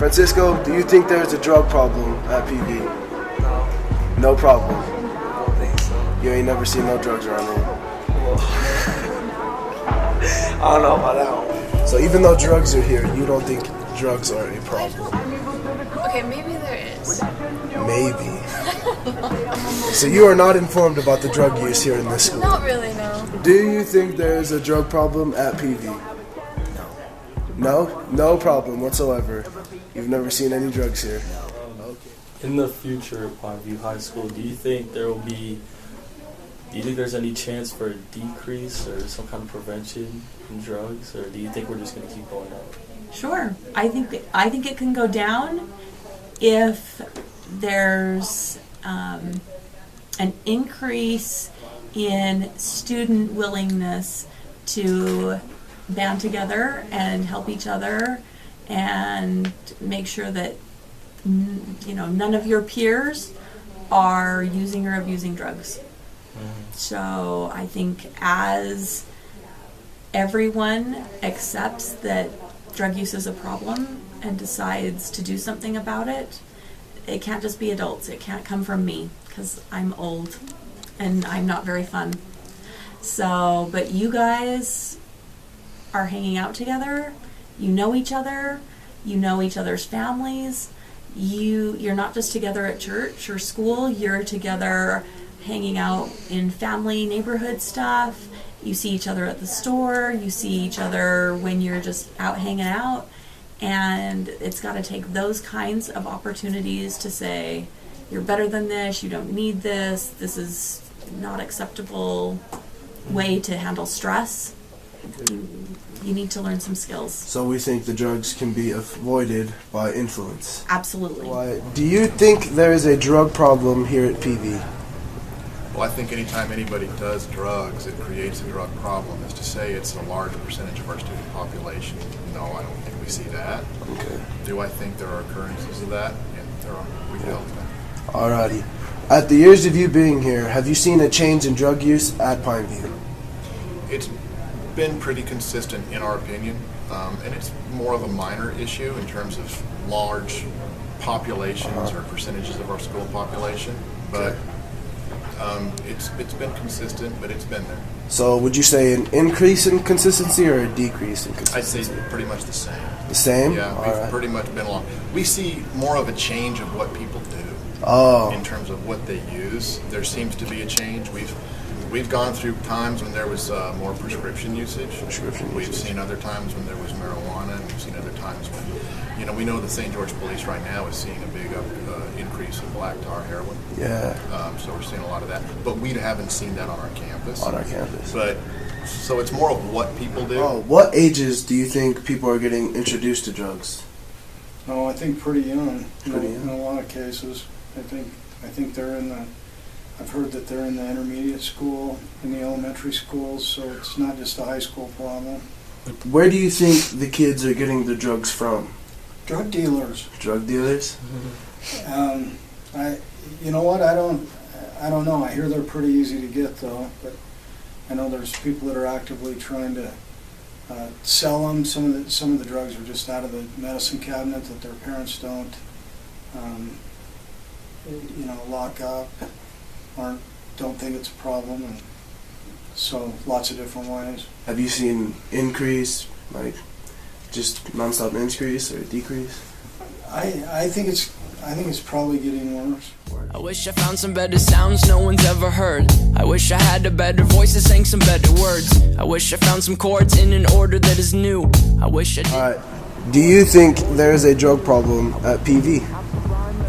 Francisco, do you think there's a drug problem at PV? No, No problem. I don't think so. You ain't never seen no drugs around here. I don't know about that one. So even though drugs are here, you don't think drugs are a problem? Okay, maybe there is. Maybe. So you are not informed about the drug use here in this school? Not really, no. Do you think there is a drug problem at PV? No? No problem whatsoever. You've never seen any drugs here? In the future of Pineview High School, do you think there's any chance for a decrease or some kind of prevention in drugs, or do you think we're just going to keep going up? Sure. I think it can go down if there's an increase in student willingness to band together and help each other and make sure that none of your peers are using or abusing drugs. So I think as everyone accepts that drug use is a problem and decides to do something about it, it can't just be adults. It can't come from me because I'm old and I'm not very fun. So, but you guys are hanging out together. You know each other. You know each other's families. You're not just together at church or school. You're together hanging out in family neighborhood stuff. You see each other at the store. You see each other when you're just out hanging out. And it's got to take those kinds of opportunities to say, you're better than this, you don't need this, this is not acceptable way to handle stress. You need to learn some skills. So we think the drugs can be avoided by influence. Absolutely. Why? Do you think there is a drug problem here at PV? Well, I think anytime anybody does drugs, it creates a drug problem. As to say it's a large percentage of our student population, no, I don't think we see that. Okay. Do I think there are occurrences of that? Yeah, there are. We deal with that. Alrighty. At the years of you being here, have you seen a change in drug use at Pineview? It's been pretty consistent in our opinion, and it's more of a minor issue in terms of large populations or percentages of our school population, but it's been consistent, but it's been there. So would you say an increase in consistency or a decrease in consistency? I'd say pretty much the same. The same? Yeah, All we've right. pretty much been along. We see more of a change of what people do in terms of what they use. There seems to be a change. We've gone through times when there was more prescription usage. We've seen other times when there was marijuana, and we've seen other times when, we know the St. George Police right now is seeing a big increase in black tar heroin. Yeah. So we're seeing a lot of that. But we haven't seen that on our campus. On our campus. But, so it's more of what people do. What ages do you think people are getting introduced to drugs? No, I think pretty young. Pretty young. In a lot of cases. I think they're in the, I've heard that they're in the intermediate school, in the elementary schools, so it's not just a high school problem. Where do you think the kids are getting the drugs from? Drug dealers. Drug dealers? You know what, I don't know. I hear they're pretty easy to get though, but I know there's people that are actively trying to sell them. Some of the drugs are just out of the medicine cabinet that their parents don't lock up or don't think it's a problem, and so lots of different ways. Have you seen increase, like just nonstop increase or decrease? I think it's probably getting worse. I wish I found some better sounds no one's ever heard. I wish I had a better voice that sang some better words. I wish I found some chords in an order that is new. I wish I did. Alright. Do you think there's a drug problem at PV?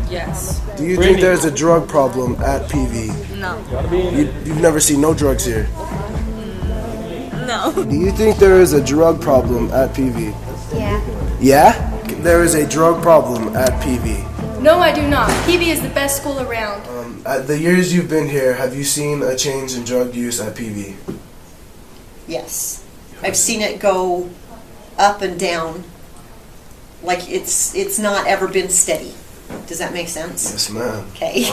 Yes. Do you think there's a drug problem at PV? No. You've never seen no drugs here? No. Do you think there is a drug problem at PV? Yeah. Yeah? There is a drug problem at PV. No, I do not. PV is the best school around. At the years you've been here, have you seen a change in drug use at PV? Yes. I've seen it go up and down. Like it's not ever been steady. Does that make sense? Yes, ma'am. Okay.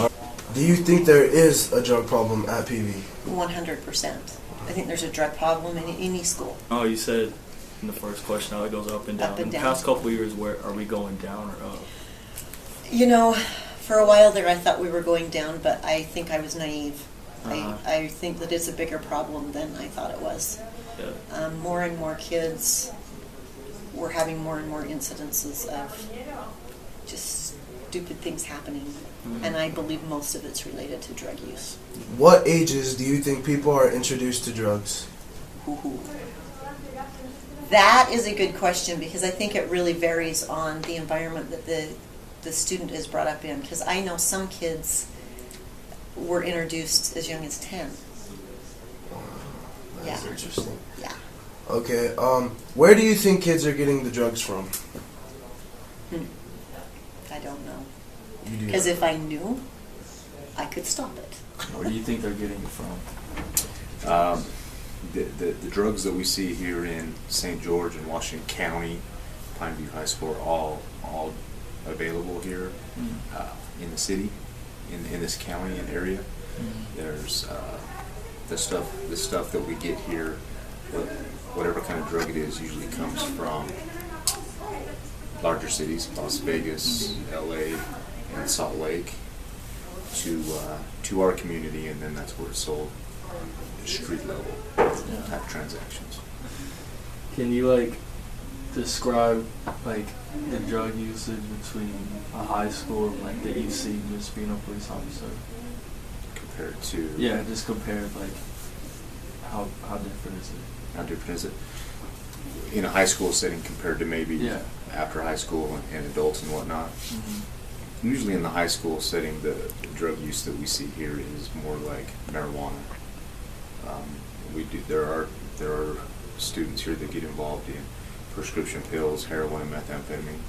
Do you think there is a drug problem at PV? 100%. I think there's a drug problem in any school. Oh, you said asking the first question how it goes up and down. Up and In the down. past couple of years, where are we going down or up? You know, for a while there, I thought we were going down, but I think I was naive. Uh-huh. I think that it's a bigger problem than I thought it was. Yeah. More and more kids were having more and more incidences of just stupid things happening, and I believe most of it's related to drug use. What ages do you think people are introduced to drugs? That is a good question, because I think it really varies on the environment that the student is brought up in, because I know some kids were introduced as young as 10. That's Yeah. interesting. Yeah. Okay, where do you think kids are getting the drugs from? I don't know. You do Because not. if I knew, I could stop it. Where do you think they're getting it from? The drugs that we see here in St. George and Washington County, Pineview High School, are all available here in the city, in this county and area. There's the stuff that we get here, whatever kind of drug it is, usually comes from larger cities, Las Vegas, LA, and Salt Lake, to our community, and then that's where it's sold at street level type transactions. Can you describe the drug usage between a high school and that you see just being a police officer? Compared to just compared how different is it? how different is it in a high school setting compared to maybe after high school and adults and whatnot? Usually in the high school setting, the drug use that we see here is more like marijuana. There are students here that get involved in prescription pills, heroin, and methamphetamine.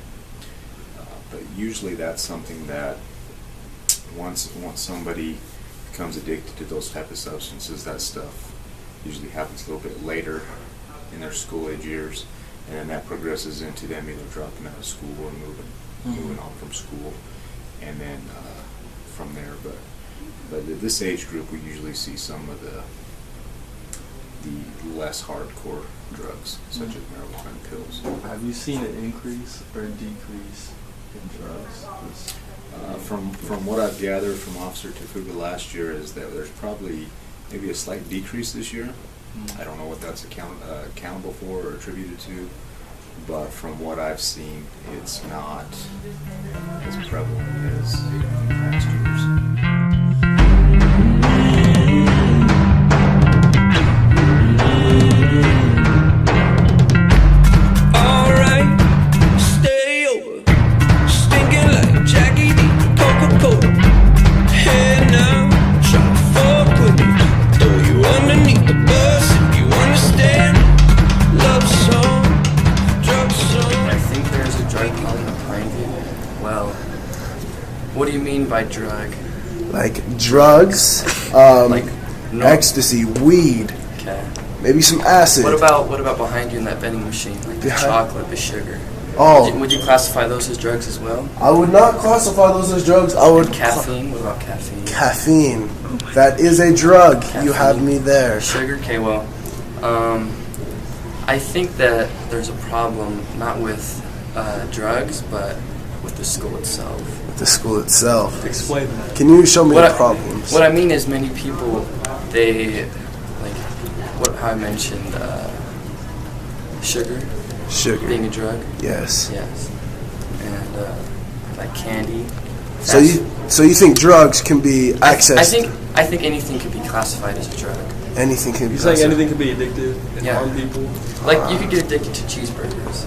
But usually that's something that once somebody becomes addicted to those type of substances, that stuff usually happens a little bit later in their school age years, and then that progresses into them either dropping out of school or moving on from school, and then from there. But at this age group, we usually see some of the less hardcore drugs, such as marijuana and pills. Have you seen an increase or a decrease in drugs? From what I've gathered from Officer Tafuga last year is that there's probably maybe a slight decrease this year. I don't know what that's accountable for or attributed to, but from what I've seen, it's not as prevalent as in past years. Alright, stay over. Stinking like Jackie D. Coca-Cola. Hey now, try to fuck with me. Throw you underneath the bus if you understand. Love song, drug song. I think there's a drug problem in Pineview. Well, what do you mean by drug? Like drugs, ecstasy, weed, Okay. maybe some acid. What about behind you in that vending machine? Like the Behind- chocolate, the sugar. Oh. Would you classify those as drugs as well? I would not classify those as drugs. I would Caffeine? What about caffeine? Caffeine. That is a drug. You had me there. Sugar? Okay, well, I think that there's a problem not with drugs, but with the school itself. The school itself. Explain that. Can you show me the problems? What I mean is many people, they, how I mentioned, sugar. Sugar. Being a drug. Yes. Yes. And, like candy. So you think drugs can be accessed? I think anything could be classified as a drug. Anything can be You're saying classified. anything could be addictive and harm people? Like you could get addicted to cheeseburgers.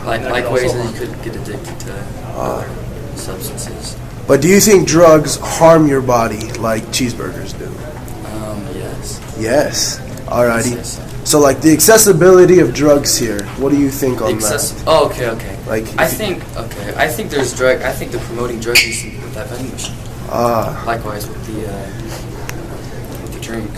Like ways that you could get addicted to other substances. But do you think drugs harm your body like cheeseburgers do? Yes. Yes. Alrighty. Yes. So like the accessibility of drugs here, what do you think on that? Oh, okay. Like I think there's drug. I think they're promoting drug use with that vending machine. Likewise with the drinks.